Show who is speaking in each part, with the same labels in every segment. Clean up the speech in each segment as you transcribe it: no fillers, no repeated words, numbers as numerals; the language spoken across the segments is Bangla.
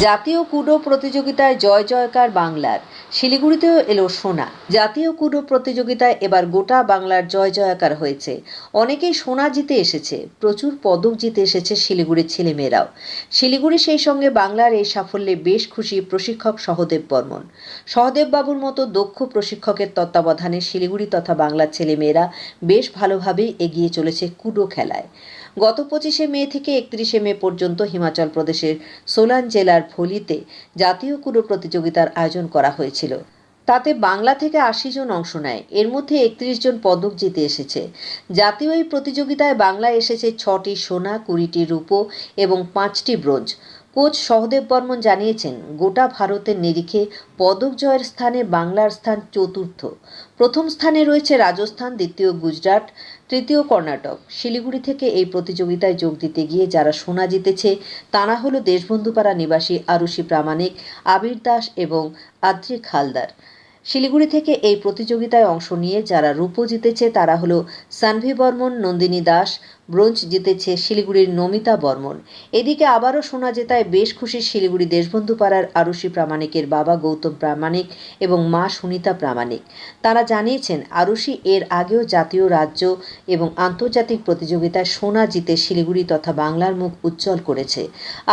Speaker 1: জাতীয় কুডো প্রতিযোগিতায় জয় জয়কার বাংলার। শিলিগুড়িতেও এলো সোনা। জাতীয় কুডো প্রতিযোগিতায় এবার গোটা বাংলার জয় জয়কার হয়েছে। অনেকেই সোনা জিতে এসেছে, প্রচুর পদক জিতে এসেছে শিলিগুড়ির ছেলেমেয়েরাও। শিলিগুড়ি সেই সঙ্গে বাংলার এই সাফল্যে বেশ খুশি প্রশিক্ষক সহদেব বর্মন। সহদেব বাবুর মতো দক্ষ প্রশিক্ষকের তত্ত্বাবধানে শিলিগুড়ি তথা বাংলার ছেলেমেয়েরা বেশ ভালোভাবেই এগিয়ে চলেছে কুডো খেলায়। গত 25শে মে থেকে 31শে মে পর্যন্ত হিমাচল প্রদেশের সোলান জেলার ভোলিতে জাতীয় কুডো প্রতিযোগিতার আয়োজন করা হয়েছিল। তাতে বাংলা থেকে 80 জন অংশ নেয়, এর মধ্যে 31 জন পদক জিতে এসেছে। জাতীয় এই প্রতিযোগিতায় বাংলা এসেছে 6টি সোনা, 20টি রূপো এবং 5টি ব্রোঞ্জ। কোচ সহদেব বর্মন জানিয়েছেন, গোটা ভারতের নিরিখে পদক জয়ের স্থানে বাংলার স্থান চতুর্থ। প্রথম স্থানে রয়েছে রাজস্থান, দ্বিতীয় গুজরাট, তৃতীয় কর্ণাটক। শিলিগুড়ি থেকে এই প্রতিযোগিতায় যোগ দিতে গিয়ে যারা সোনা জিতেছে তারা হলো দেশবন্ধুপাড়া নিবাসী আরুষি প্রামাণিক, আবির দাস এবং আদ্রিক হালদার। শিলিগুড়ি থেকে এই প্রতিযোগিতায় অংশ নিয়ে যারা রূপো জিতেছে তারা হলো সানভি বর্মন, নন্দিনী দাস। ব্রোঞ্জ জিতেছে শিলিগুড়ির নমিতা বর্মন। এদিকে আবারও সোনা জেতায় বেশ খুশি শিলিগুড়ি দেশবন্ধু পাড়ার আরুষি প্রামাণিকের বাবা গৌতম প্রামাণিক এবং মা সুনিতা প্রামাণিক। তারা জানিয়েছেন, আরুষি এর আগেও জাতীয়, রাজ্য এবং আন্তর্জাতিক প্রতিযোগিতায় সোনা জিতে শিলিগুড়ি তথা বাংলার মুখ উজ্জ্বল করেছে।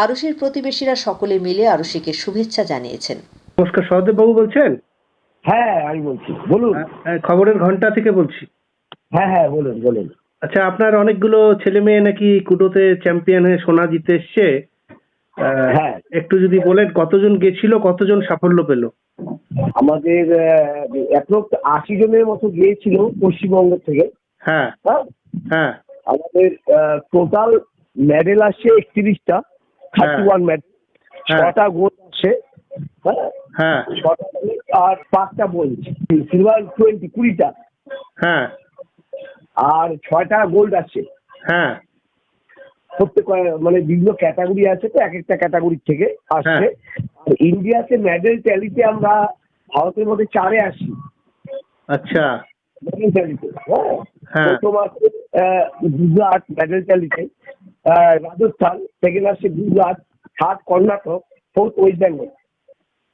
Speaker 1: আরুষির প্রতিবেশীরা সকলে মিলে আরুষিকে শুভেচ্ছা জানিয়েছেন।
Speaker 2: নমস্কার, সহদেব বাবু বলছেন?
Speaker 3: হ্যাঁ, আমি বলছি, বলুন।
Speaker 2: খবরের ঘন্টা থেকে বলছি।
Speaker 3: হ্যাঁ হ্যাঁ, বলুন বলুন।
Speaker 2: আচ্ছা, আপনার অনেকগুলো ছেলে মেয়ে নাকি কুডোতে চ্যাম্পিয়ন হয়ে সোনা জিতে এসছে।
Speaker 3: হ্যাঁ,
Speaker 2: একটু যদি বলেন কতজন গেছিল, কতজন সাফল্য পেল?
Speaker 3: আমাদের অ্যাপ্রক্স 80 জনের মতো গিয়েছিল পশ্চিমবঙ্গ থেকে।
Speaker 2: হ্যাঁ
Speaker 3: হ্যাঁ,
Speaker 2: হ্যাঁ
Speaker 3: আমাদের টোটাল মেডেল আসছে 31টা, 31 মেডেল। 6টা গোল্ড আসছে, হ্যাঁ
Speaker 2: হ্যাঁ
Speaker 3: 6টা আর 5টা ব্রোঞ্জ, সিলভার 20টা,
Speaker 2: হ্যাঁ
Speaker 3: আর 6টা গোল্ড আসছে।
Speaker 2: হ্যাঁ
Speaker 3: প্রত্যেক মানে বিভিন্ন ক্যাটাগরি আছে, তো এক একটা ক্যাটাগরি থেকে আসছে। আর ইন্ডিয়াতে মেডেল ট্যালিতে আমরা ভারতের মধ্যে 4-এ আসি।
Speaker 2: আচ্ছা,
Speaker 3: মেডেল ট্যালিতে
Speaker 2: হ্যাঁ
Speaker 3: প্রথম আসছে গুজরাট মেডেল ট্যালিতে, রাজস্থান, সেকেন্ড আসছে Gujarat, third Karnataka, fourth West Bengal.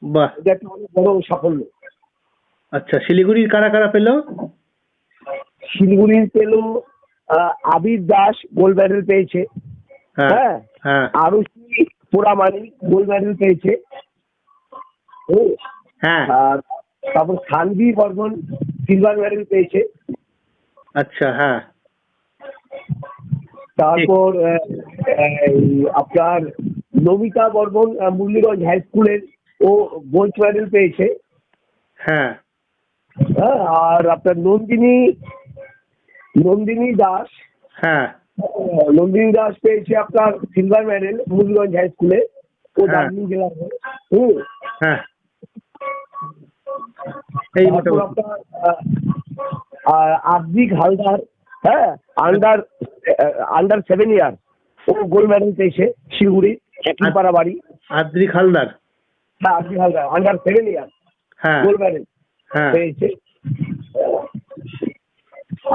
Speaker 2: বাহ,
Speaker 3: এটা একটা অনেক বড় সাফল্য।
Speaker 2: আচ্ছা, শিলিগুড়ির কারা কারা পেল?
Speaker 3: শিলিগুড়ির পেল আবির দাস, গোল্ড মেডেল পেয়েছে।
Speaker 2: হ্যাঁ
Speaker 3: হ্যাঁ,
Speaker 2: হ্যাঁ
Speaker 3: আরুষি পুরামানিক গোল্ড মেডেল পেয়েছে।
Speaker 2: হ্যাঁ
Speaker 3: আর তারপর সানভি বর্মন সিলভার মেডেল পেয়েছে।
Speaker 2: আচ্ছা, হ্যাঁ
Speaker 3: তারপর আপনার নমিতা বর্মন মুরলীগঞ্জ হাই স্কুলের, ও ব্রোঞ্জ মেডেল পেয়েছে।
Speaker 2: হ্যাঁ
Speaker 3: হ্যাঁ, আর আপনার নন্দিনী দাস,
Speaker 2: হ্যাঁ
Speaker 3: নন্দিনী দাস পেয়েছে আপনার সিলভার মেডেল মুরলীগঞ্জ হাই স্কুলে, ও দার্জিলিং জেলার।
Speaker 2: হ্যাঁ এই
Speaker 3: তারপর আপনার আদ্রিক হালদার, হ্যাঁ, আন্ডার 7 ইয়ার, ও গোল্ড মেডেল পেয়েছে শিলিগুড়ি, একইপাড়া বাড়ি।
Speaker 2: আদ্রিক হালদার,
Speaker 3: হ্যাঁ, আদ্রিক হালদার আন্ডার 7 ইয়ার
Speaker 2: হ্যাঁ
Speaker 3: গোল্ড মেডেল
Speaker 2: হ্যাঁ
Speaker 3: পেয়েছে।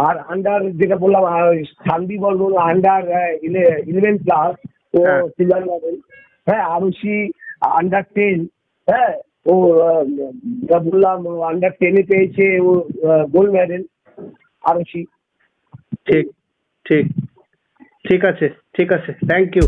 Speaker 3: আর আন্ডার যেটা বললাম সানভি বর্মন আন্ডার 11+, ও সিলভার মেডেল। হ্যাঁ, আরুষি আন্ডার 10, হ্যাঁ, ও যা বললাম আন্ডার 10-এ পেয়েছে, ও গোল্ড মেডেল আরুষি।
Speaker 2: ঠিক ঠিক ঠিক আছে, ঠিক আছে, থ্যাংক ইউ।